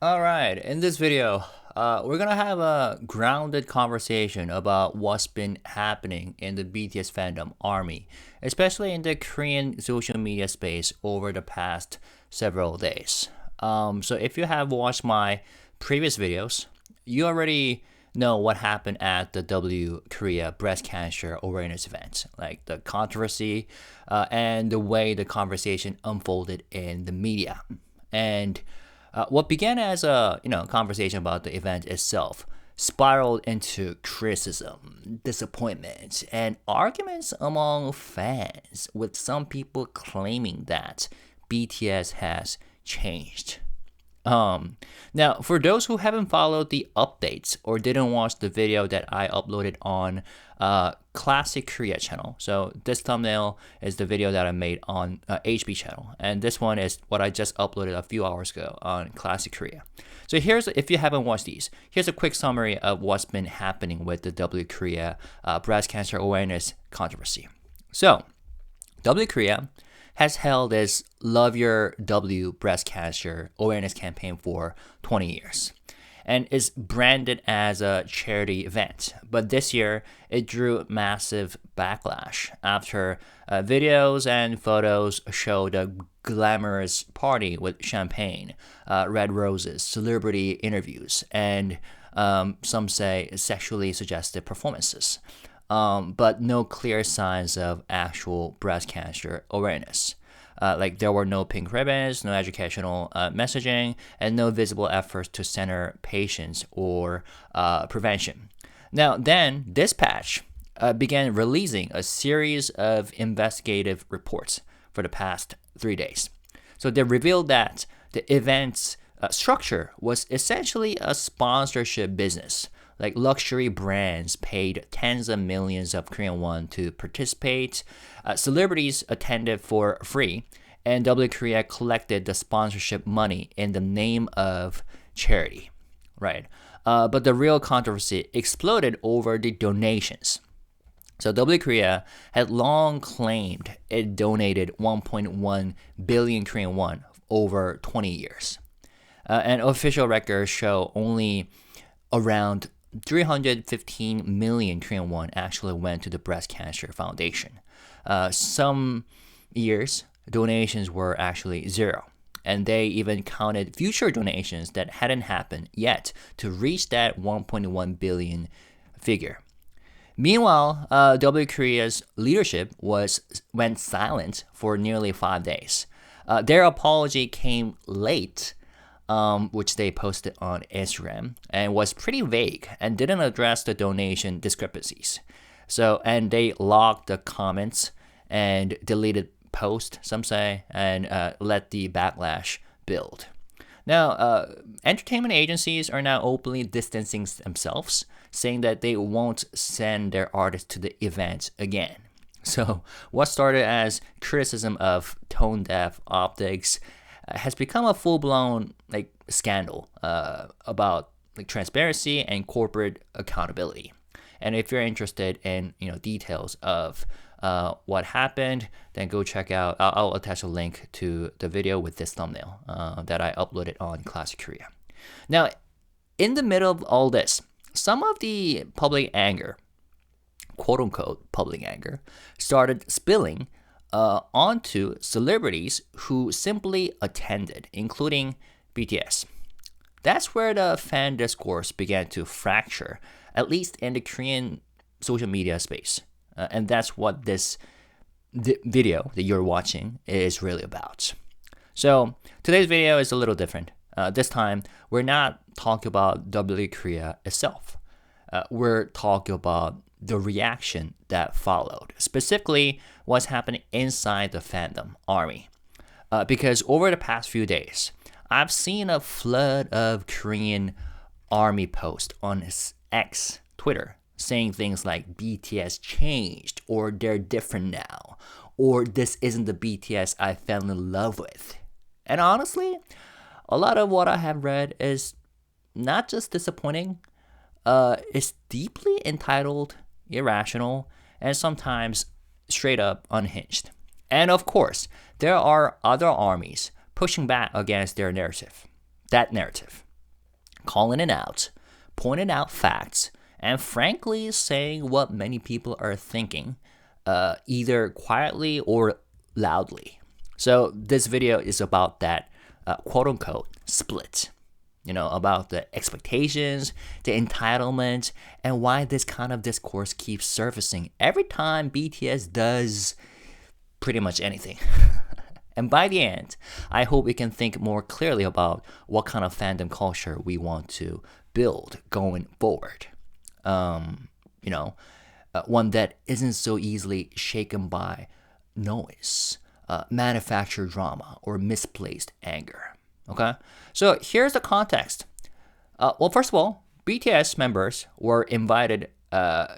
Alright, in this video, we're gonna have a grounded conversation about what's been happening in the BTS fandom army, especially in the Korean social media space over the past several days. So if you have watched my previous videos, you already know what happened at the WKorea breast cancer awareness event, like the controversy and the way the conversation unfolded in the media. And what began as a conversation about the event itself spiraled into criticism, disappointment, and arguments among fans, with some people claiming that BTS has changed. Now, for those who haven't followed the updates or didn't watch the video that I uploaded on Classic Korea channel, so this thumbnail is the video that I made on HB channel, and this one is what I just uploaded a few hours ago on Classic Korea. So if you haven't watched these, here's a quick summary of what's been happening with the WKorea breast cancer awareness controversy. So, WKorea has held its Love Your W breast cancer awareness campaign for 20 years and is branded as a charity event. But this year, it drew massive backlash after videos and photos showed a glamorous party with champagne, red roses, celebrity interviews, and some say sexually suggestive performances. But no clear signs of actual breast cancer awareness. Like there were no pink ribbons, no educational messaging, and no visible efforts to center patients or prevention. Now, then Dispatch began releasing a series of investigative reports for the past 3 days. So they revealed that the event's structure was essentially a sponsorship business. Like luxury brands paid tens of millions of Korean won to participate. Celebrities attended for free, and WKorea collected the sponsorship money in the name of charity, right? But the real controversy exploded over the donations. So WKorea had long claimed it donated 1.1 billion Korean won over 20 years. And official records show only around 315 million Korean won actually went to the Breast Cancer Foundation. Some years, donations were actually zero. And they even counted future donations that hadn't happened yet to reach that 1.1 billion figure. Meanwhile, WKorea's leadership went silent for nearly 5 days. Their apology came late, which they posted on Instagram, and was pretty vague and didn't address the donation discrepancies. And they logged the comments and deleted posts, some say, and let the backlash build. Now, entertainment agencies are now openly distancing themselves, saying that they won't send their artists to the event again. So, what started as criticism of tone-deaf optics has become a full-blown scandal about transparency and corporate accountability. And if you're interested in details of what happened, then go check out. I'll attach a link to the video with this thumbnail that I uploaded on Classic Korea. Now, in the middle of all this, some of the public anger, quote unquote public anger, started spilling onto celebrities who simply attended, including BTS. That's where the fan discourse began to fracture, at least in the Korean social media space. And that's what this video that you're watching is really about. So today's video is a little different. This time, we're not talking about WKorea itself. We're talking about the reaction that followed, specifically what's happening inside the fandom army. Because over the past few days, I've seen a flood of Korean army posts on X, Twitter, saying things like BTS changed, or they're different now, or this isn't the BTS I fell in love with. And honestly, a lot of what I have read is not just disappointing, it's deeply entitled, irrational, and sometimes straight up unhinged. And of course, there are other armies pushing back against their narrative. That narrative. calling it out, pointing out facts, and frankly saying what many people are thinking, either quietly or loudly. So this video is about that quote unquote split, about the expectations, the entitlement, and why this kind of discourse keeps surfacing every time BTS does pretty much anything. And by the end, I hope we can think more clearly about what kind of fandom culture we want to build going forward. One that isn't so easily shaken by noise, manufactured drama, or misplaced anger. Okay? So here's the context. Well, first of all, BTS members were invited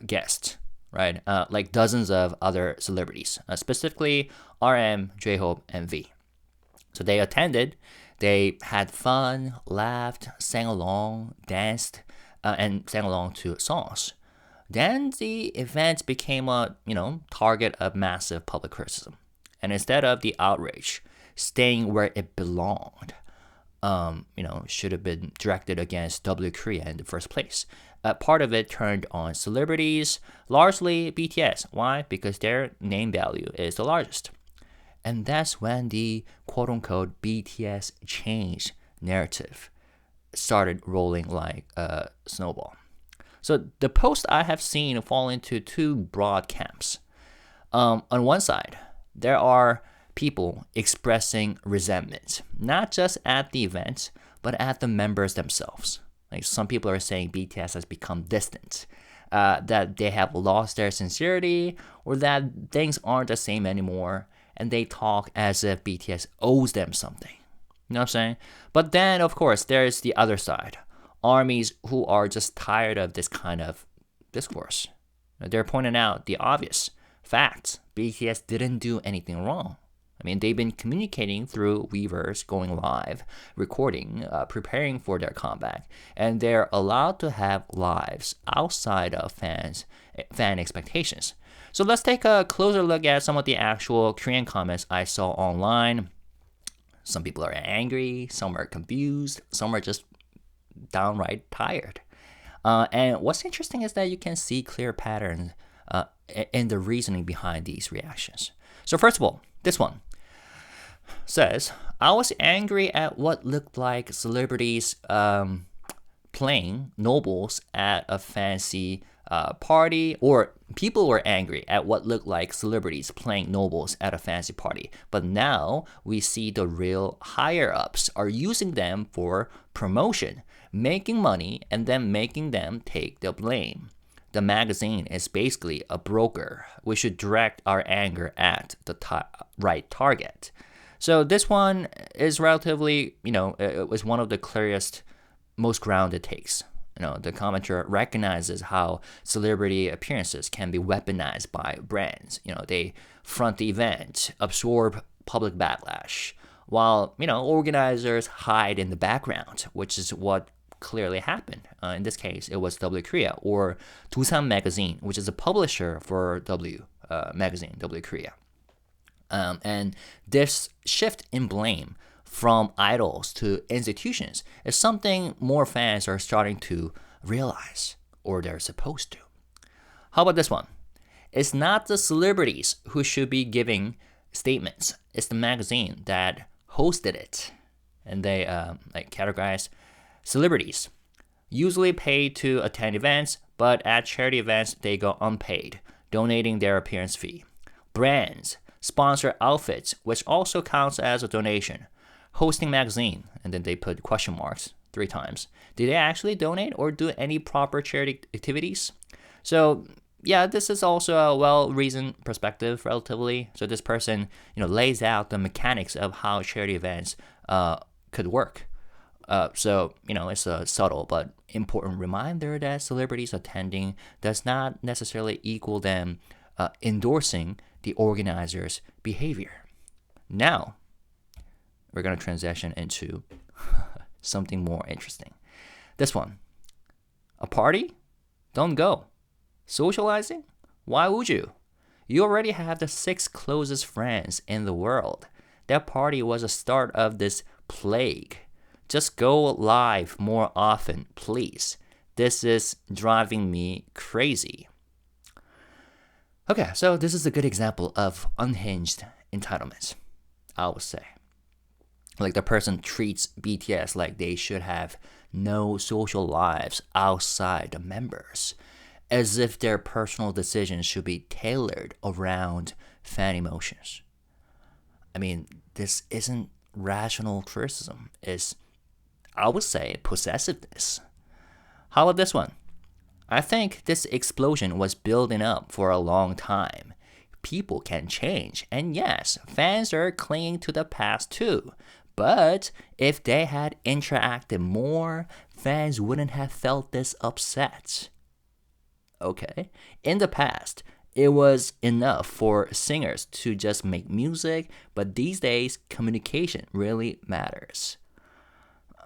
guests, right? Like dozens of other celebrities, specifically RM, J-Hope, and V. So they attended, they had fun, laughed, sang along, danced, and sang along to songs. Then the event became a, target of massive public criticism. And instead of the outrage staying where it belonged, should have been directed against WKorea in the first place. Part of it turned on celebrities, largely BTS. Why? Because their name value is the largest. And that's when the quote-unquote BTS change narrative started rolling like a snowball. So the posts I have seen fall into two broad camps. On one side, there are people expressing resentment, not just at the event, but at the members themselves. Like some people are saying BTS has become distant, that they have lost their sincerity, or that things aren't the same anymore, and they talk as if BTS owes them something. You know what I'm saying? But then, of course, there's the other side. Armies who are just tired of this kind of discourse. They're pointing out the obvious facts. BTS didn't do anything wrong. I mean, they've been communicating through Weverse, going live, recording, preparing for their comeback, and they're allowed to have lives outside of fan expectations. So let's take a closer look at some of the actual Korean comments I saw online. Some people are angry, some are confused, some are just downright tired. And what's interesting is that you can see clear patterns in the reasoning behind these reactions. So first of all, this one says, I was angry at what looked like celebrities playing nobles at a fancy party, or people were angry at what looked like celebrities playing nobles at a fancy party. But now we see the real higher ups are using them for promotion, making money, and then making them take the blame. The magazine is basically a broker. We should direct our anger at the right target. So this one is relatively, it was one of the clearest, most grounded takes. The commenter recognizes how celebrity appearances can be weaponized by brands. They front the event, absorb public backlash, while, organizers hide in the background, which is what clearly happened. In this case, it was WKorea, or Doosan Magazine, which is a publisher for magazine, WKorea. And this shift in blame from idols to institutions is something more fans are starting to realize, or they're supposed to. How about this one? It's not the celebrities who should be giving statements. It's the magazine that hosted it. And they categorize celebrities usually paid to attend events, but at charity events they go unpaid, donating their appearance fee. Brands sponsor outfits, which also counts as a donation. Hosting magazine, and then they put question marks 3 times. Did they actually donate or do any proper charity activities? So yeah, this is also a well-reasoned perspective relatively. So this person, lays out the mechanics of how charity events could work. So it's a subtle but important reminder that celebrities attending does not necessarily equal them endorsing the organizer's behavior. Now, we're going to transition into something more interesting. This one. A party? Don't go. Socializing? Why would you? You already have the 6 closest friends in the world. That party was the start of this plague. Just go live more often, please. This is driving me crazy. Okay, so this is a good example of unhinged entitlements, I would say. Like the person treats BTS like they should have no social lives outside the members, as if their personal decisions should be tailored around fan emotions. I mean, this isn't rational criticism, it's, I would say, possessiveness. How about this one? I think this explosion was building up for a long time. People can change, and yes, fans are clinging to the past too. But if they had interacted more, fans wouldn't have felt this upset. Okay? In the past, it was enough for singers to just make music, but these days, communication really matters.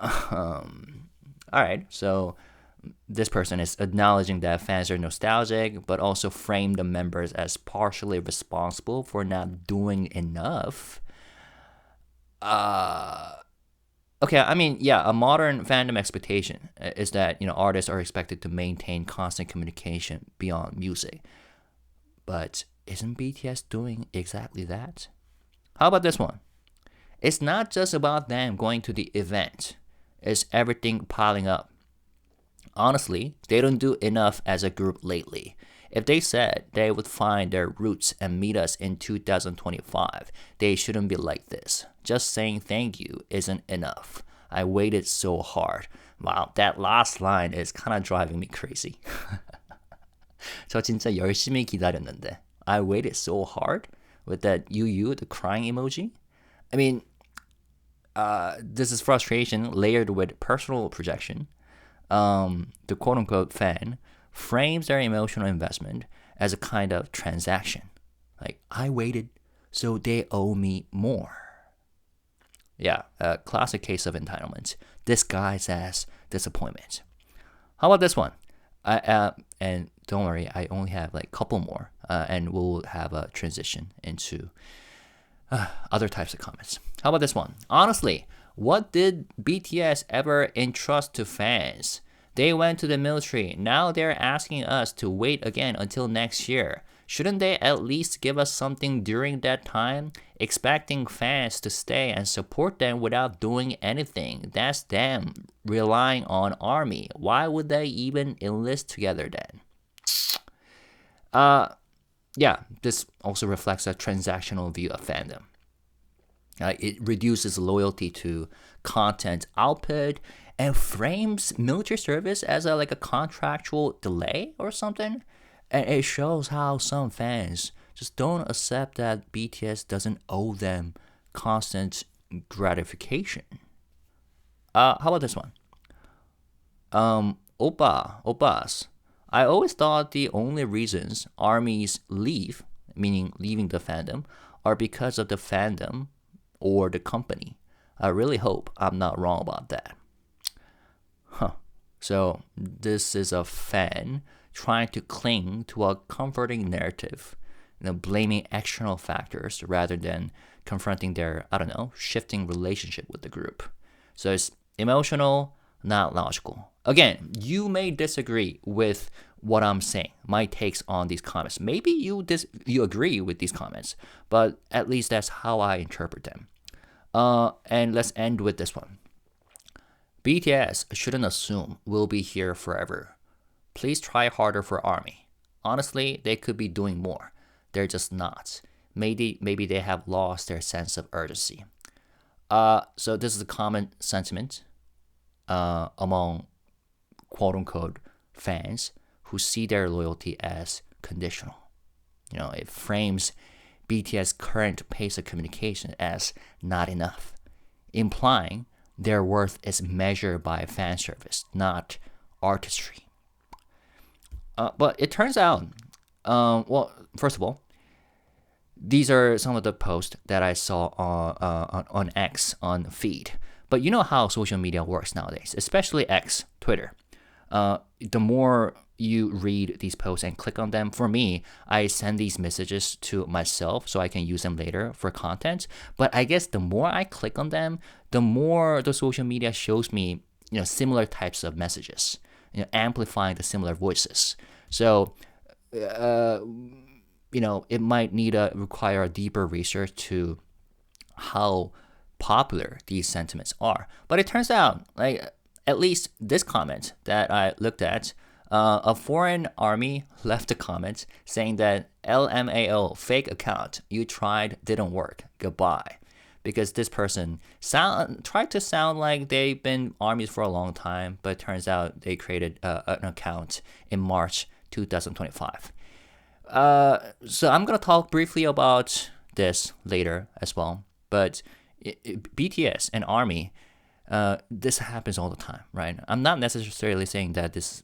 Alright, so this person is acknowledging that fans are nostalgic, but also frame the members as partially responsible for not doing enough. Okay, I mean, yeah, a modern fandom expectation is that, artists are expected to maintain constant communication beyond music. But isn't BTS doing exactly that? How about this one? It's not just about them going to the event. It's everything piling up. Honestly, they don't do enough as a group lately. If they said they would find their roots and meet us in 2025, they shouldn't be like this. Just saying thank you isn't enough. I waited so hard. Wow, that last line is kind of driving me crazy. 저 진짜 열심히 기다렸는데. I waited so hard with that the crying emoji. I mean, this is frustration layered with personal projection. The quote-unquote fan frames their emotional investment as a kind of transaction. Like, I waited, so they owe me more. Yeah, a classic case of entitlement disguised as disappointment. How about this one? And don't worry, I only have like a couple more, and we'll have a transition into other types of comments. How about this one? Honestly, what did BTS ever entrust to fans? They went to the military. Now they're asking us to wait again until next year. Shouldn't they at least give us something during that time? Expecting fans to stay and support them without doing anything. That's them relying on ARMY. Why would they even enlist together then? Yeah, this also reflects a transactional view of fandom. It reduces loyalty to content output and frames military service as a contractual delay or something. And it shows how some fans just don't accept that BTS doesn't owe them constant gratification. How about this one? Oppas. I always thought the only reasons armies leave, meaning leaving the fandom, are because of the fandom or the company. I really hope I'm not wrong about that. So this is a fan trying to cling to a comforting narrative, blaming external factors rather than confronting their, shifting relationship with the group. So it's emotional, not logical. Again, you may disagree with what I'm saying, my takes on these comments. Maybe you agree with these comments, but at least that's how I interpret them. And let's end with this one. BTS shouldn't assume we'll be here forever. Please try harder for ARMY. Honestly, they could be doing more. They're just not. Maybe they have lost their sense of urgency. So this is a common sentiment among quote-unquote fans who see their loyalty as conditional. It frames BTS' current pace of communication as not enough, implying their worth is measured by fan service, not artistry. But it turns out, first of all, these are some of the posts that I saw on X, on feed. But you know how social media works nowadays, especially X, Twitter. The more you read these posts and click on them, for me, I send these messages to myself so I can use them later for content. But I guess the more I click on them, the more the social media shows me, similar types of messages, amplifying the similar voices. So, it might require a deeper research to how popular these sentiments are. But it turns out, like, at least this comment that I looked at, a foreign army left a comment saying that LMAO, fake account, you tried, didn't work, goodbye. Because this person tried to sound like they've been armies for a long time, but it turns out they created an account in March 2025. So I'm going to talk briefly about this later as well. But BTS and ARMY, this happens all the time, right? I'm not necessarily saying that this,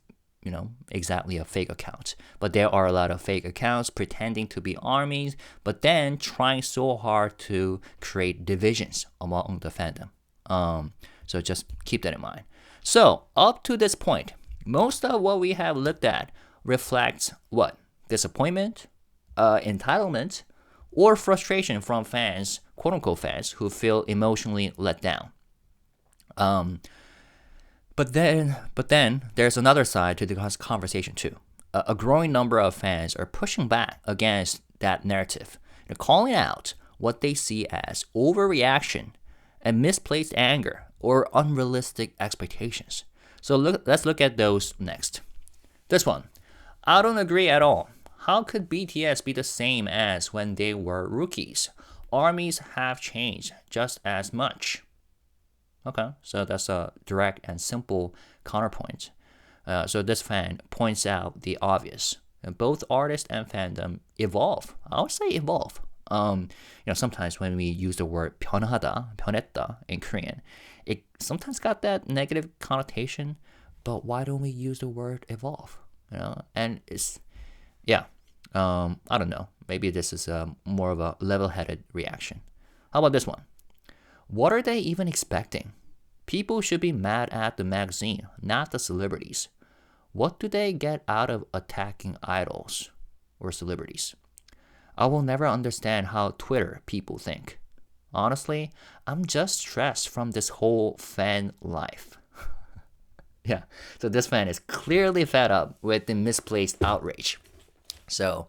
exactly a fake account, but there are a lot of fake accounts pretending to be armies, but then trying so hard to create divisions among the fandom. So just keep that in mind. So up to this point, most of what we have looked at reflects what? Disappointment, entitlement, or frustration from fans, quote-unquote fans, who feel emotionally let down. But then there's another side to the conversation too. A growing number of fans are pushing back against that narrative, calling out what they see as overreaction and misplaced anger or unrealistic expectations. So let's look at those next. This one, I don't agree at all. How could BTS be the same as when they were rookies? Armies have changed just as much. Okay, so that's a direct and simple counterpoint. So this fan points out the obvious. Both artists and fandom evolve. I would say evolve. Sometimes when we use the word 변하다, 변했다 in Korean, it sometimes got that negative connotation. But why don't we use the word evolve? And it's, yeah, I don't know. Maybe this is more of a level-headed reaction. How about this one? What are they even expecting? People should be mad at the magazine, not the celebrities. What do they get out of attacking idols or celebrities? I will never understand how Twitter people think. Honestly, I'm just stressed from this whole fan life. Yeah, so this fan is clearly fed up with the misplaced outrage. So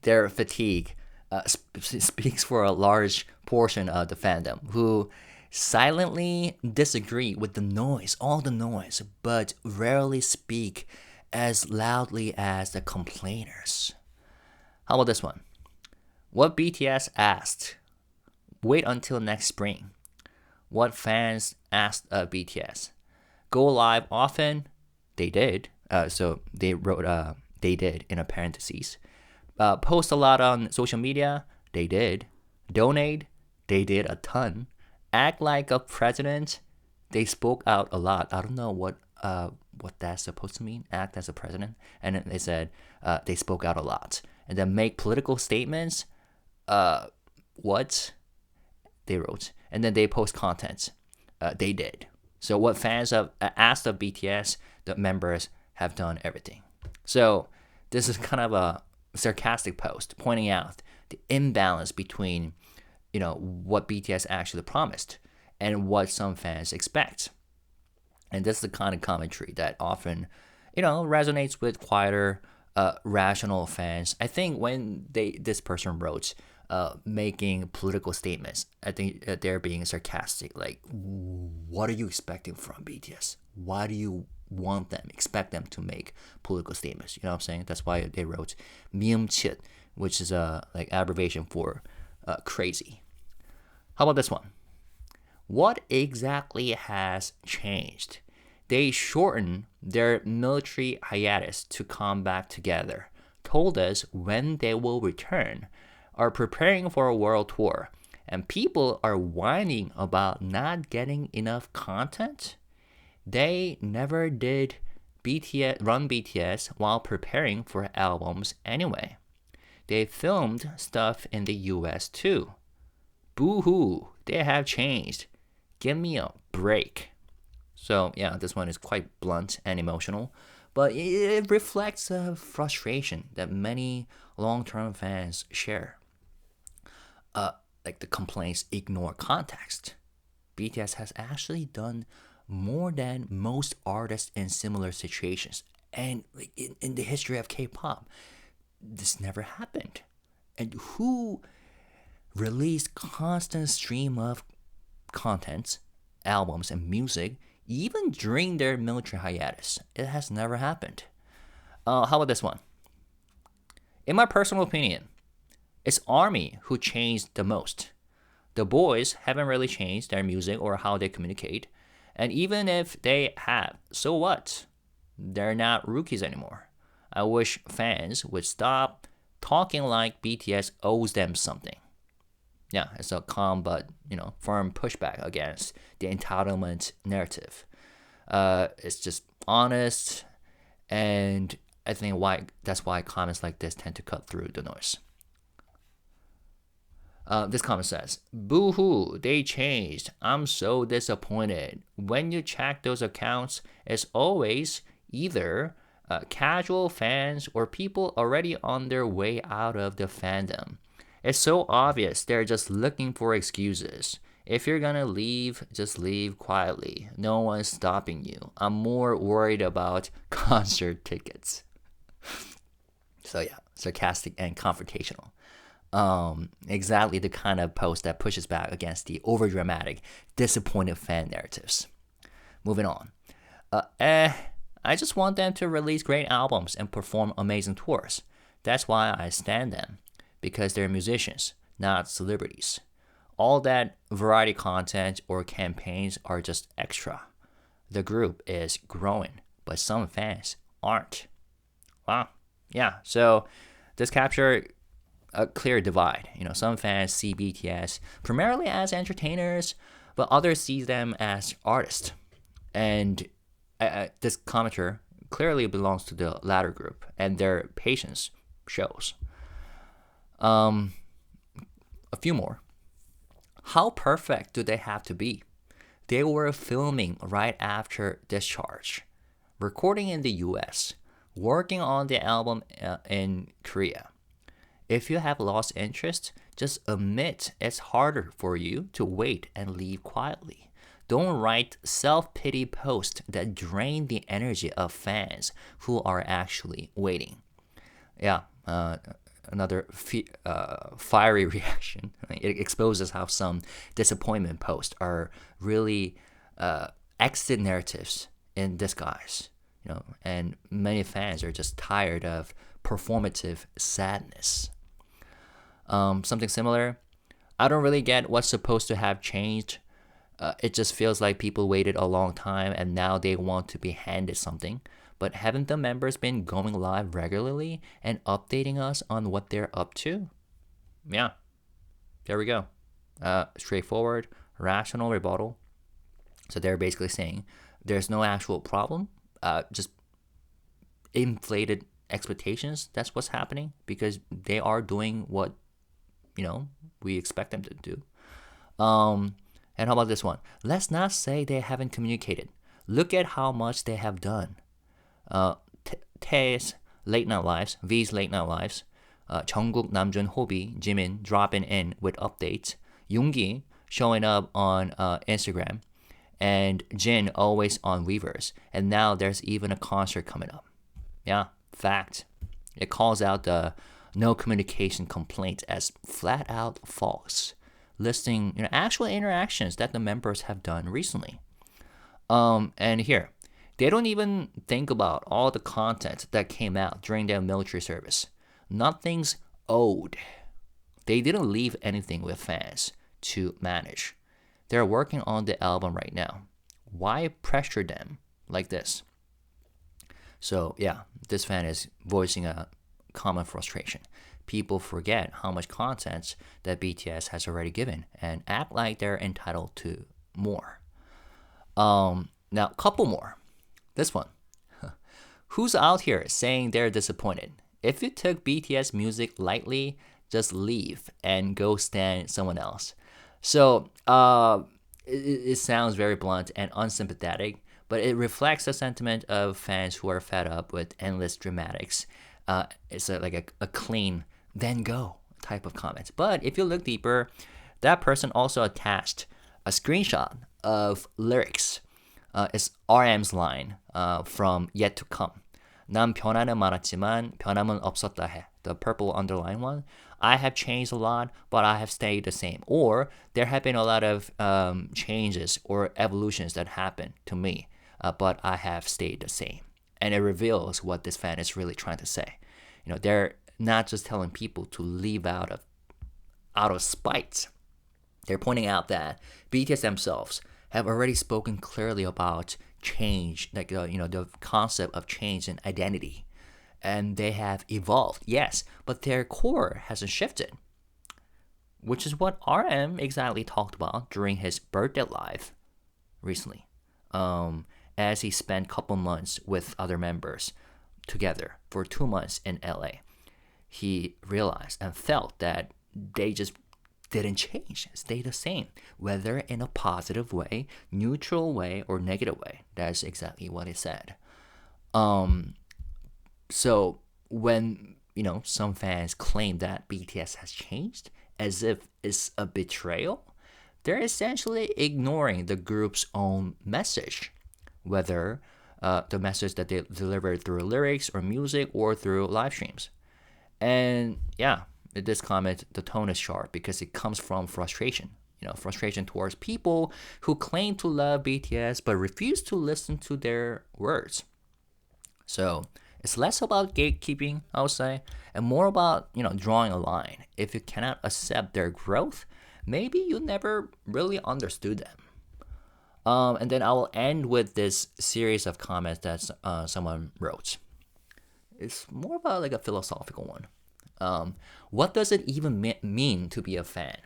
their fatigue speaks for a large portion of the fandom who silently disagree with the noise, all the noise, but rarely speak as loudly as the complainers. How about this one? What BTS asked, wait until next spring. What fans asked of BTS? Go live often? They did. So they wrote they did in a parentheses. Post a lot on social media? They did. Donate? They did a ton. Act like a president? They spoke out a lot. I don't know what that's supposed to mean, act as a president. And then they said they spoke out a lot. And then make political statements? What? They wrote. And then they post content. They did. So what fans have asked of BTS, the members have done everything. So this is kind of a sarcastic post pointing out the imbalance between, what BTS actually promised and what some fans expect. And this is the kind of commentary that often, resonates with quieter, rational fans. I think when this person wrote, making political statements, I think they're being sarcastic. Like, what are you expecting from BTS? Why do you expect them to make political statements? You know what I'm saying? That's why they wrote 미음칫, which is a abbreviation for crazy. How about this one? What exactly has changed? They shortened their military hiatus to come back together, told us when they will return, are preparing for a world tour, and people are whining about not getting enough content? They never did run BTS while preparing for albums anyway. They filmed stuff in the US too. Boo-hoo, they have changed. Give me a break. So yeah, this one is quite blunt and emotional, but it reflects a frustration that many long-term fans share. The complaints ignore context. BTS has actually done more than most artists in similar situations. And like in the history of K-pop, this never happened. And who released constant stream of contents, albums, and music even during their military hiatus? It has never happened. How about this one? In my personal opinion, it's ARMY who changed the most. The boys haven't really changed their music or how they communicate. And even if they have, so what? They're not rookies anymore. I wish fans would stop talking like BTS owes them something. Yeah, it's a calm but, firm pushback against the entitlement narrative. It's just honest, and I think that's why comments like this tend to cut through the noise. This comment says, "Boo-hoo, they changed. I'm so disappointed. When you check those accounts, it's always either casual fans or people already on their way out of the fandom. It's so obvious they're just looking for excuses. If you're gonna leave, just leave quietly. No one's stopping you. I'm more worried about concert tickets." So yeah, sarcastic and confrontational. Exactly the kind of post that pushes back against the overdramatic, disappointed fan narratives. Moving on. I just want them to release great albums and perform amazing tours. That's why I stand them. Because they're musicians, not celebrities. All that variety content or campaigns are just extra. The group is growing, but some fans aren't. Wow. Yeah, so this captures a clear divide. Some fans see BTS primarily as entertainers, but others see them as artists. And this commenter clearly belongs to the latter group, and their patience shows. A few more. How perfect do they have to be? They were filming right after discharge, recording in the US, working on the album in Korea. If you have lost interest, just admit it's harder for you to wait and leave quietly. Don't write self-pity posts that drain the energy of fans who are actually waiting. Yeah, another fiery reaction. It exposes how some disappointment posts are really exit narratives in disguise. And many fans are just tired of performative sadness. Something similar. I don't really get what's supposed to have changed. It just feels like people waited a long time and now they want to be handed something. But haven't the members been going live regularly and updating us on what they're up to? Yeah, there we go. Straightforward, rational rebuttal. So they're basically saying there's no actual problem, just inflated expectations. That's what's happening because they are doing what, we expect them to do. And how about this one? Let's not say they haven't communicated. Look at how much they have done. Tae's late night lives, V's late night lives, Jungkook, Namjoon, Hobi, Jimin dropping in with updates, Yoongi showing up on Instagram, and Jin always on Weverse. And now there's even a concert coming up. Yeah, fact. It calls out the no communication complaint as flat out false, listing actual interactions that the members have done recently. And here, they don't even think about all the content that came out during their military service. Nothing's owed. They didn't leave anything with fans to manage. They're working on the album right now. Why pressure them like this? So yeah, this fan is voicing a common frustration. People forget how much content that BTS has already given and act like they're entitled to more. Now, a couple more. This one. Who's out here saying they're disappointed? If you took BTS music lightly, just leave and go stand someone else. So it sounds very blunt and unsympathetic, but it reflects the sentiment of fans who are fed up with endless dramatics. It's like a clean, then go type of comment. But if you look deeper, that person also attached a screenshot of lyrics is RM's line from Yet to Come. 난 변화는 많았지만 변함은 없었다 해. The purple underline one. I have changed a lot, but I have stayed the same. Or there have been a lot of changes or evolutions that happened to me, but I have stayed the same. And it reveals what this fan is really trying to say. They're not just telling people to leave out of spite. They're pointing out that BTS themselves have already spoken clearly about change, like the concept of change and identity, and they have evolved, yes, but their core hasn't shifted, which is what RM exactly talked about during his birthday live recently, as he spent a couple months with other members together for 2 months in LA. He realized and felt that they just didn't change, stay the same, whether in a positive way, neutral way, or negative way. That's exactly what he said. So when some fans claim that BTS has changed as if it's a betrayal, they're essentially ignoring the group's own message, whether the message that they delivered through lyrics or music or through live streams. And yeah, in this comment, the tone is sharp because it comes from frustration. Frustration towards people who claim to love BTS but refuse to listen to their words. So it's less about gatekeeping, I would say, and more about drawing a line. If you cannot accept their growth, maybe you never really understood them. And then I will end with this series of comments that someone wrote. It's more about like a philosophical one. What does it even mean to be a fan?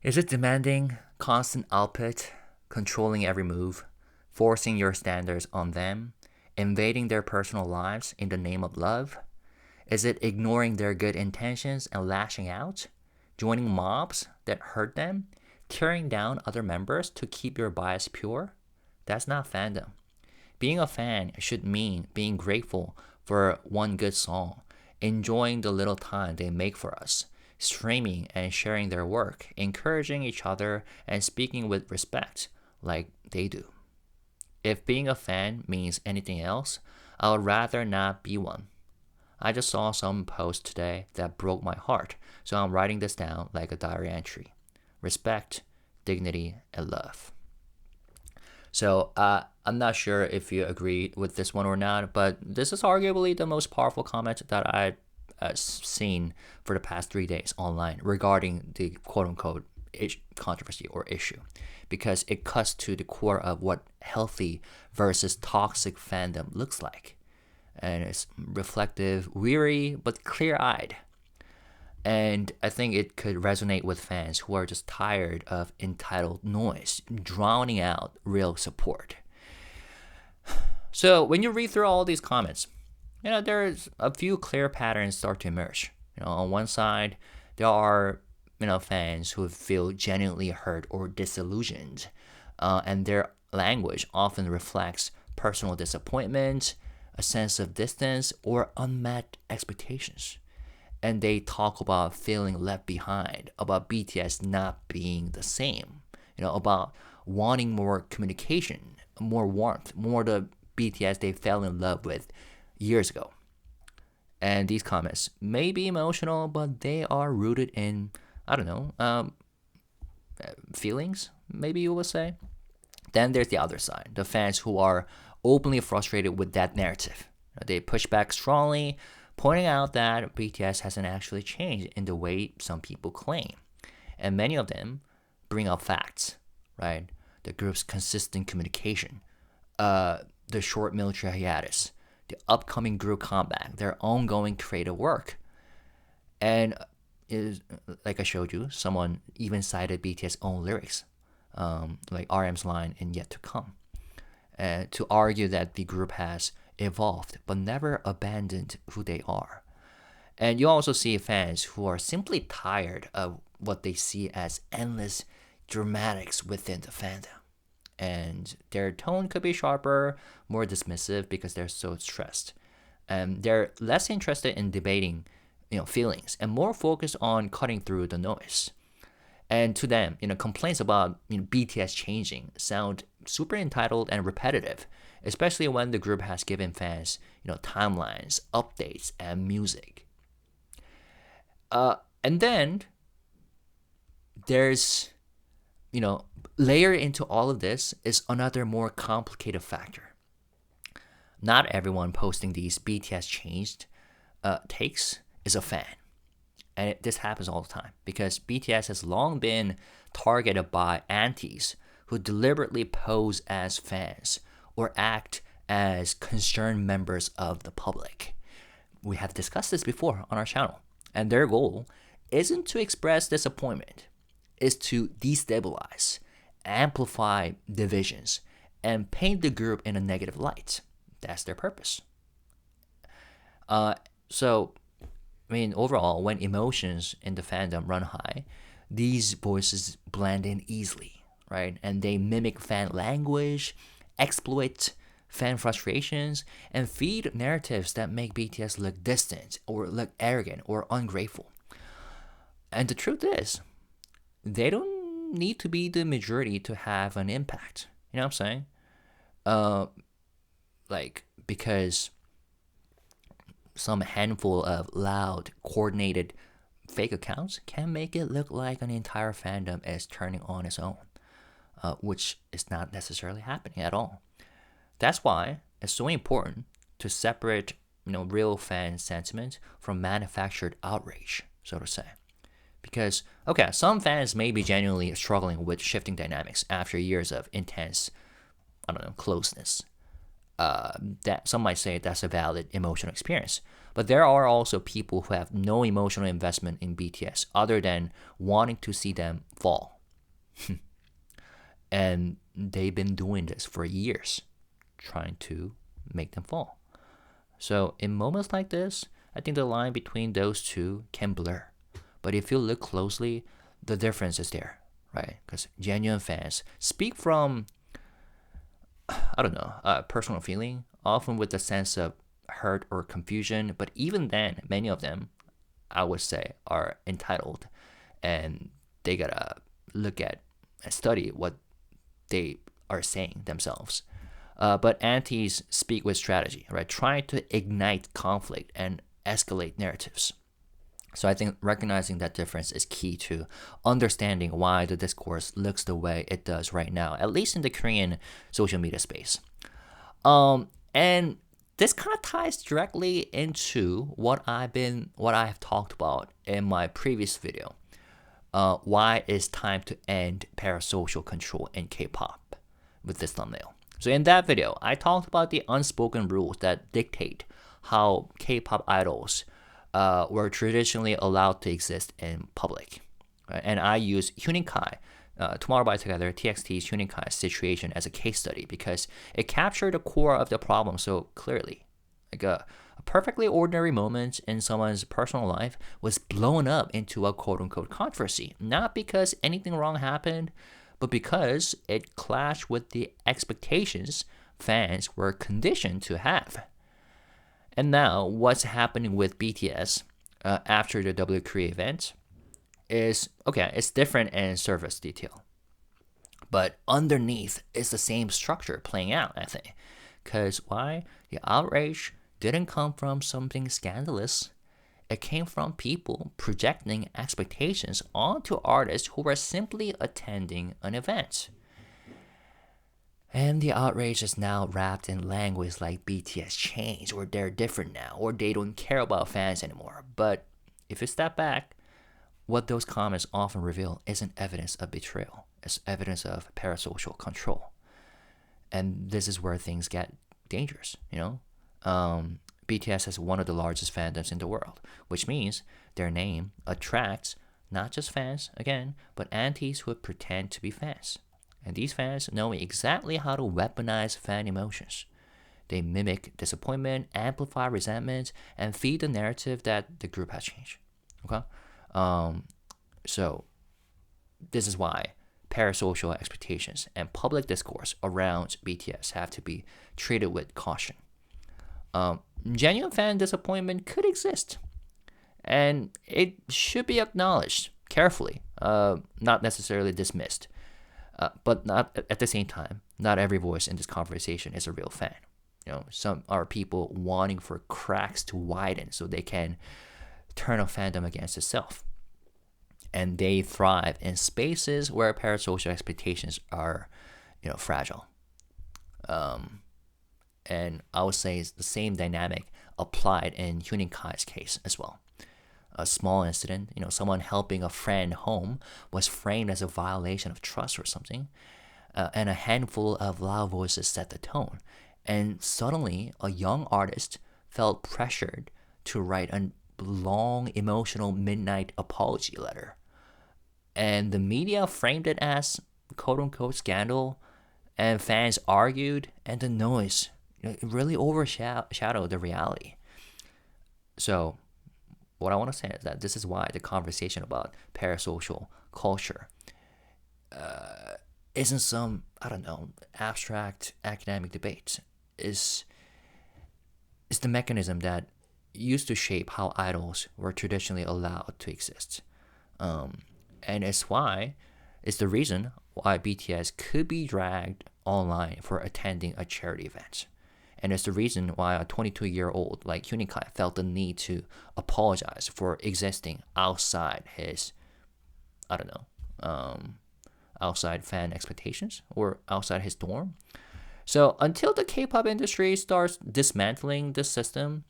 Is it demanding constant output, controlling every move, forcing your standards on them, invading their personal lives in the name of love? Is it ignoring their good intentions and lashing out, joining mobs that hurt them, tearing down other members to keep your bias pure? That's not fandom. Being a fan should mean being grateful for one good song, enjoying the little time they make for us, streaming and sharing their work, encouraging each other, and speaking with respect like they do. If being a fan means anything else, I would rather not be one. I just saw some post today that broke my heart, so I'm writing this down like a diary entry. Respect, dignity, and love. So I'm not sure if you agree with this one or not, but this is arguably the most powerful comment that I've seen for the past 3 days online regarding the quote-unquote controversy or issue, because it cuts to the core of what healthy versus toxic fandom looks like. And it's reflective, weary, but clear-eyed. And I think it could resonate with fans who are just tired of entitled noise, drowning out real support. So when you read through all these comments, there's a few clear patterns start to emerge. On one side, there are fans who feel genuinely hurt or disillusioned, and their language often reflects personal disappointment, a sense of distance, or unmet expectations. And they talk about feeling left behind, about BTS not being the same, about wanting more communication, more warmth, more the BTS they fell in love with years ago. And these comments may be emotional, but they are rooted in, feelings, maybe you would say. Then there's the other side, the fans who are openly frustrated with that narrative. They push back strongly, pointing out that BTS hasn't actually changed in the way some people claim. And many of them bring up facts, right? The group's consistent communication, the short military hiatus, the upcoming group comeback, their ongoing creative work. And like I showed you, someone even cited BTS' own lyrics, like RM's line in Yet to Come, to argue that the group has evolved but never abandoned who they are. And you also see fans who are simply tired of what they see as endless dramatics within the fandom. And their tone could be sharper, more dismissive because they're so stressed. And they're less interested in debating feelings and more focused on cutting through the noise. And to them, complaints about BTS changing sound super entitled and repetitive, especially when the group has given fans timelines, updates, and music. And then there's layer into all of this is another more complicated factor. Not everyone posting these BTS changed takes is a fan. And this happens all the time because BTS has long been targeted by antis who deliberately pose as fans or act as concerned members of the public. We have discussed this before on our channel, and their goal isn't to express disappointment, it's to destabilize, amplify divisions, and paint the group in a negative light. That's their purpose. Overall, when emotions in the fandom run high, these voices blend in easily, right? And they mimic fan language, exploit fan frustrations, and feed narratives that make BTS look distant or look arrogant or ungrateful. And the truth is, they don't need to be the majority to have an impact. You know what I'm saying? Because some handful of loud, coordinated fake accounts can make it look like an entire fandom is turning on its own, which is not necessarily happening at all. That's why it's so important to separate, real fan sentiment from manufactured outrage, so to say. Because, okay, some fans may be genuinely struggling with shifting dynamics after years of intense, closeness. That some might say that's a valid emotional experience. But there are also people who have no emotional investment in BTS other than wanting to see them fall. And they've been doing this for years, trying to make them fall. So in moments like this, I think the line between those two can blur. But if you look closely, the difference is there, right? Because genuine fans speak from personal feeling, often with a sense of hurt or confusion. But even then, many of them, I would say, are entitled, and they gotta look at and study what they are saying themselves. But antis speak with strategy, right? Trying to ignite conflict and escalate narratives. So I think recognizing that difference is key to understanding why the discourse looks the way it does right now, at least in the Korean social media space. And this kind of ties directly into what I have talked about in my previous video. Why it's time to end parasocial control in K-pop with this thumbnail. So in that video, I talked about the unspoken rules that dictate how K-pop idols were traditionally allowed to exist in public. Right? And I use Hyunin Kai, Tomorrow by Together, TXT's Hyunin Kai's situation as a case study because it captured the core of the problem so clearly. Like a perfectly ordinary moment in someone's personal life was blown up into a quote-unquote controversy, not because anything wrong happened, but because it clashed with the expectations fans were conditioned to have. And now, what's happening with BTS after the WKorea event is, okay, it's different in surface detail. But underneath is the same structure playing out, I think. Because why? The outrage didn't come from something scandalous. It came from people projecting expectations onto artists who were simply attending an event. And the outrage is now wrapped in language like BTS changed, or they're different now, or they don't care about fans anymore. But if you step back, what those comments often reveal isn't evidence of betrayal. It's evidence of parasocial control. And this is where things get dangerous, BTS has one of the largest fandoms in the world, which means their name attracts not just fans, again, but antis who pretend to be fans. And these fans know exactly how to weaponize fan emotions. They mimic disappointment, amplify resentment, and feed the narrative that the group has changed. Okay? So this is why parasocial expectations and public discourse around BTS have to be treated with caution. Genuine fan disappointment could exist, and it should be acknowledged carefully, not necessarily dismissed. But not at the same time, not every voice in this conversation is a real fan. Some are people wanting for cracks to widen so they can turn a fandom against itself. And they thrive in spaces where parasocial expectations are, fragile. And I would say it's the same dynamic applied in Huening Kai's case as well. A small incident, someone helping a friend home was framed as a violation of trust or something, and a handful of loud voices set the tone. And suddenly, a young artist felt pressured to write a long, emotional midnight apology letter. And the media framed it as quote unquote scandal, and fans argued, and the noise it really overshadowed the reality. So, what I want to say is that this is why the conversation about parasocial culture isn't some, I don't know, abstract academic debate. Is the mechanism that used to shape how idols were traditionally allowed to exist. And it's the reason why BTS could be dragged online for attending a charity event. And it's the reason why a 22-year-old like Huening Kai felt the need to apologize for existing outside his, I don't know, outside fan expectations or outside his norm. So until the K-pop industry starts dismantling this system,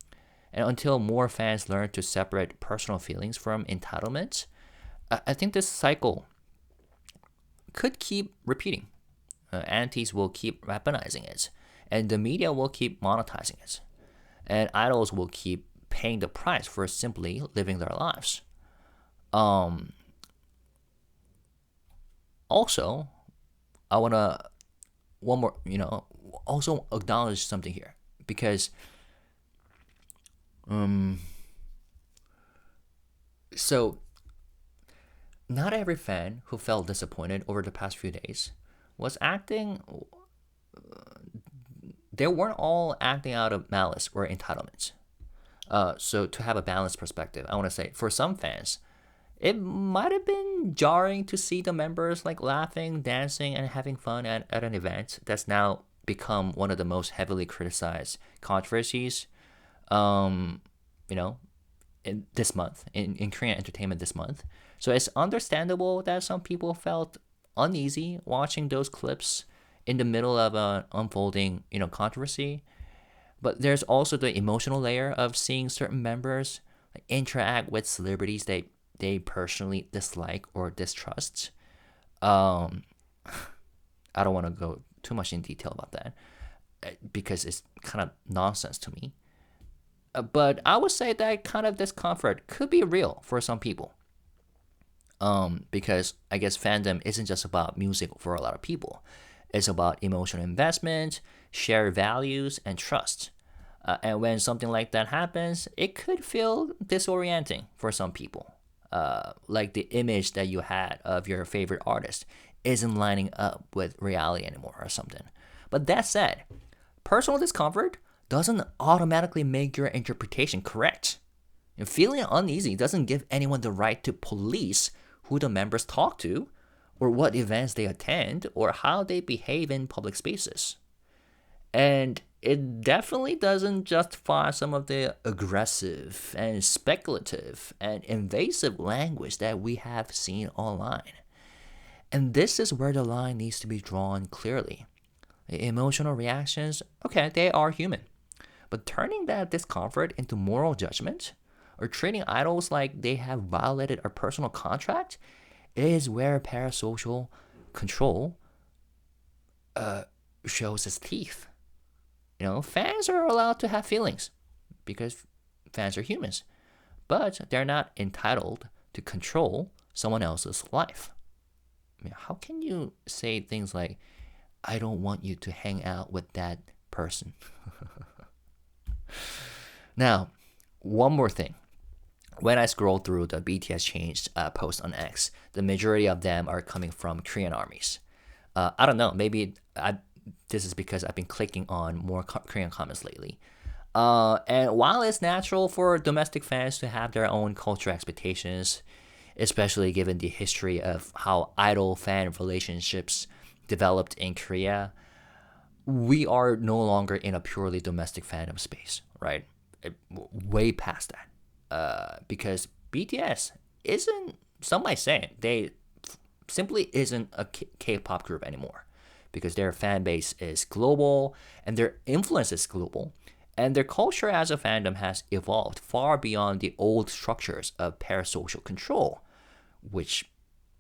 and until more fans learn to separate personal feelings from entitlement, I think this cycle could keep repeating. Antis will keep weaponizing it, and the media will keep monetizing it, and idols will keep paying the price for simply living their lives. Also, I wanna one more, also acknowledge something here because, so not every fan who felt disappointed over the past few days was acting. They weren't all acting out of malice or entitlement. So to have a balanced perspective, I want to say for some fans, it might have been jarring to see the members like laughing, dancing, and having fun at an event that's now become one of the most heavily criticized controversies, in this month, in Korean entertainment this month. So it's understandable that some people felt uneasy watching those clips in the middle of an unfolding, controversy. But there's also the emotional layer of seeing certain members interact with celebrities they personally dislike or distrust. I don't want to go too much in detail about that because it's kind of nonsense to me. But I would say that kind of discomfort could be real for some people. Because I guess fandom isn't just about music for a lot of people. It's about emotional investment, shared values, and trust. And when something like that happens, it could feel disorienting for some people. Like the image that you had of your favorite artist isn't lining up with reality anymore or something. But that said, personal discomfort doesn't automatically make your interpretation correct. And feeling uneasy doesn't give anyone the right to police who the members talk to, or what events they attend, or how they behave in public spaces. And it definitely doesn't justify some of the aggressive and speculative and invasive language that we have seen online. And this is where the line needs to be drawn clearly. Emotional reactions, okay, they are human. But turning that discomfort into moral judgment, or treating idols like they have violated a personal contract, is where parasocial control shows its teeth. Fans are allowed to have feelings because fans are humans, but they're not entitled to control someone else's life. How can you say things like, I don't want you to hang out with that person? Now, one more thing. When I scroll through the BTS changed posts on X, the majority of them are coming from Korean armies. I don't know, maybe this is because I've been clicking on more Korean comments lately. And while it's natural for domestic fans to have their own cultural expectations, especially given the history of how idol fan relationships developed in Korea. We are no longer in a purely domestic fandom space, right? Way past that. Because BTS isn't, some might say, they simply isn't a K-pop group anymore, because their fan base is global and their influence is global, and their culture as a fandom has evolved far beyond the old structures of parasocial control, which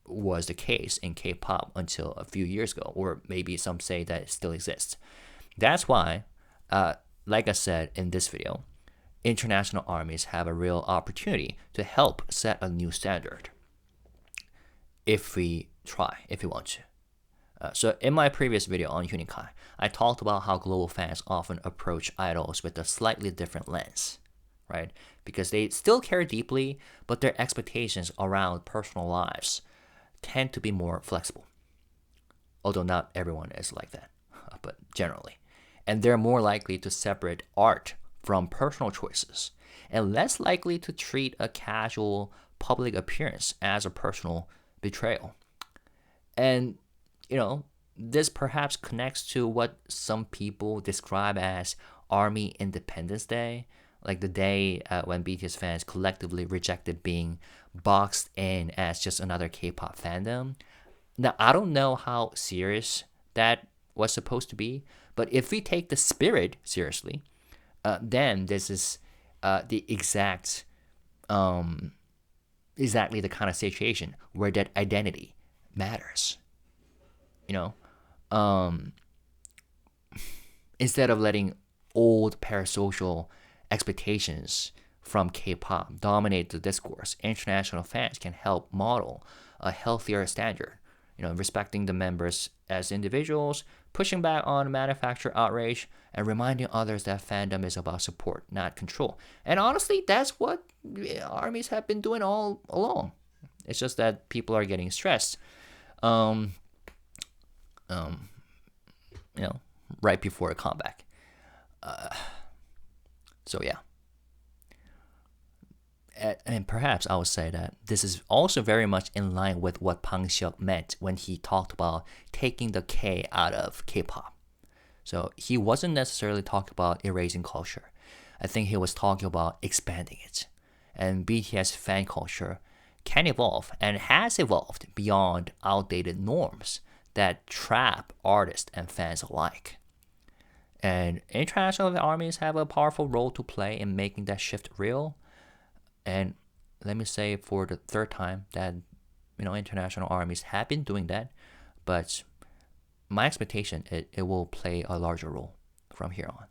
was the case in K-pop until a few years ago, or maybe some say that it still exists. That's why, like I said in this video, international armies have a real opportunity to help set a new standard if we try, if we want to. So in my previous video on Unikai, I talked about how global fans often approach idols with a slightly different lens, right? Because they still care deeply, but their expectations around personal lives tend to be more flexible. Although not everyone is like that, but generally. And they're more likely to separate art from personal choices, and less likely to treat a casual public appearance as a personal betrayal. And, this perhaps connects to what some people describe as Army Independence Day, like the day when BTS fans collectively rejected being boxed in as just another K-pop fandom. Now, I don't know how serious that was supposed to be, but if we take the spirit seriously, then this is the exactly the kind of situation where that identity matters. Instead of letting old parasocial expectations from K-pop dominate the discourse, international fans can help model a healthier standard, respecting the members as individuals, pushing back on manufacturer outrage, and reminding others that fandom is about support, not control. And honestly, that's what armies have been doing all along. It's just that people are getting stressed, right before a comeback. So yeah. And perhaps I would say that this is also very much in line with what Bang Seok meant when he talked about taking the K out of K-pop. So he wasn't necessarily talking about erasing culture. I think he was talking about expanding it. And BTS fan culture can evolve and has evolved beyond outdated norms that trap artists and fans alike. And international armies have a powerful role to play in making that shift real. And let me say for the third time that, international armies have been doing that, but my expectation, it will play a larger role from here on.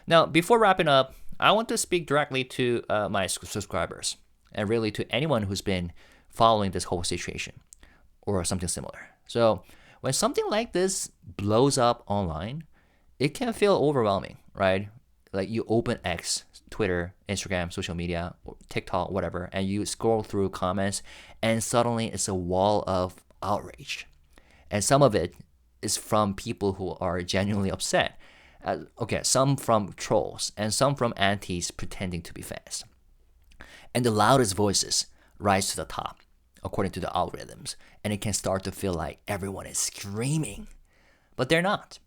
Now, before wrapping up, I want to speak directly to my subscribers, and really to anyone who's been following this whole situation or something similar. So when something like this blows up online, it can feel overwhelming, right? Like you open X, Twitter, Instagram, social media, TikTok, whatever, and you scroll through comments, and suddenly it's a wall of outrage. And some of it is from people who are genuinely upset. Some from trolls, and some from antis pretending to be fans. And the loudest voices rise to the top, according to the algorithms, and it can start to feel like everyone is screaming. But they're not.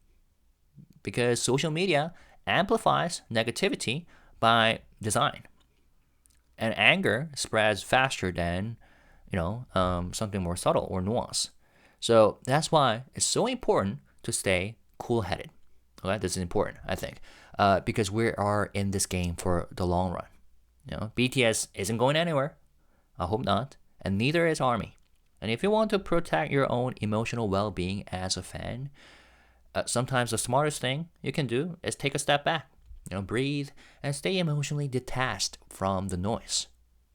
Because social media amplifies negativity by design. And anger spreads faster than, something more subtle or nuanced. So that's why it's so important to stay cool-headed. Okay, this is important, I think, because we are in this game for the long run. BTS isn't going anywhere. I hope not. And neither is ARMY. And if you want to protect your own emotional well-being as a fan, sometimes the smartest thing you can do is take a step back, breathe, and stay emotionally detached from the noise.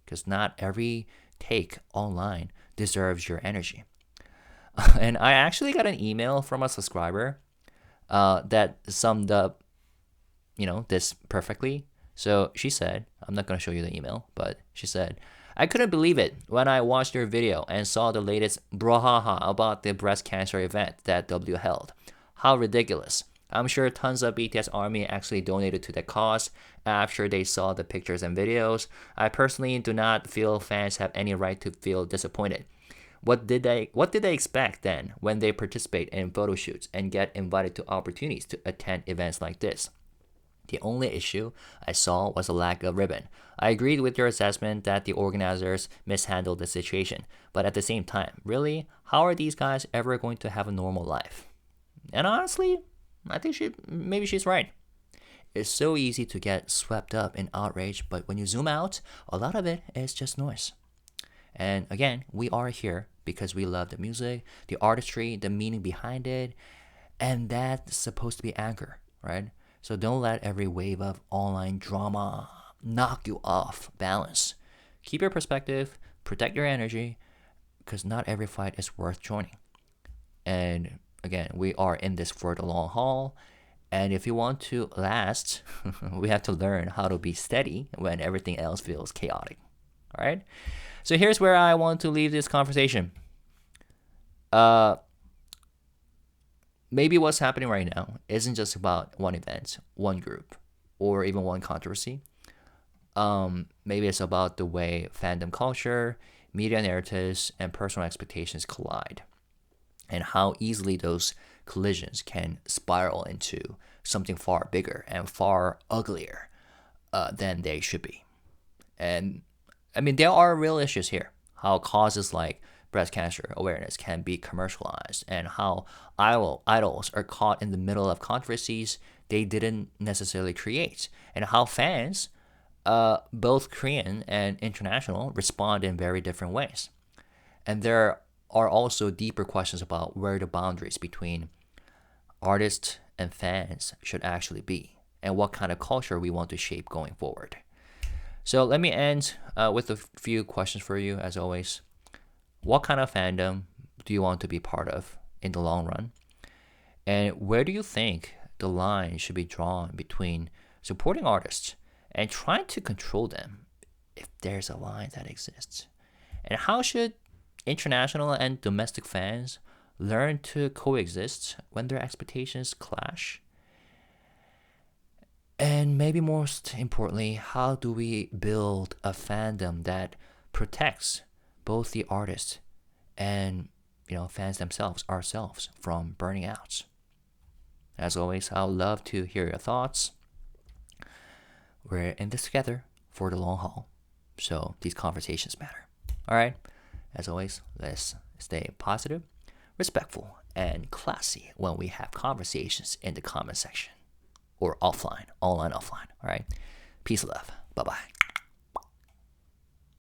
Because not every take online deserves your energy. And I actually got an email from a subscriber that summed up, this perfectly. So she said, I'm not going to show you the email, but she said, I couldn't believe it when I watched your video and saw the latest brouhaha about the breast cancer event that W held. How ridiculous. I'm sure tons of BTS ARMY actually donated to the cause after they saw the pictures and videos. I personally do not feel fans have any right to feel disappointed. What did they expect then when they participate in photo shoots and get invited to opportunities to attend events like this? The only issue I saw was a lack of ribbon. I agreed with your assessment that the organizers mishandled the situation, but at the same time, really, how are these guys ever going to have a normal life? And honestly, I think maybe she's right. It's so easy to get swept up in outrage, but when you zoom out, a lot of it is just noise. And again, we are here because we love the music, the artistry, the meaning behind it, and that's supposed to be anchor, right? So don't let every wave of online drama knock you off balance. Keep your perspective, protect your energy, because not every fight is worth joining. And again, we are in this for the long haul. And if you want to last, we have to learn how to be steady when everything else feels chaotic. All right? So here's where I want to leave this conversation. Maybe what's happening right now isn't just about one event, one group, or even one controversy. Maybe it's about the way fandom culture, media narratives, and personal expectations collide, and how easily those collisions can spiral into something far bigger and far uglier than they should be. And I mean, there are real issues here. How causes like breast cancer awareness can be commercialized, and how idols are caught in the middle of controversies they didn't necessarily create, and how fans, both Korean and international, respond in very different ways. And there are also deeper questions about where the boundaries between artists and fans should actually be, and what kind of culture we want to shape going forward. So let me end with a few questions for you, as always. What kind of fandom do you want to be part of in the long run? And where do you think the line should be drawn between supporting artists and trying to control them, if there's a line that exists? And how should international and domestic fans learn to coexist when their expectations clash? And maybe most importantly, how do we build a fandom that protects both the artists and fans themselves, ourselves, from burning out? As always, I'd love to hear your thoughts. We're in this together for the long haul, so these conversations matter. All right, as always, let's stay positive, respectful, and classy when we have conversations in the comment section or offline, online, offline. All right, peace, love, bye bye.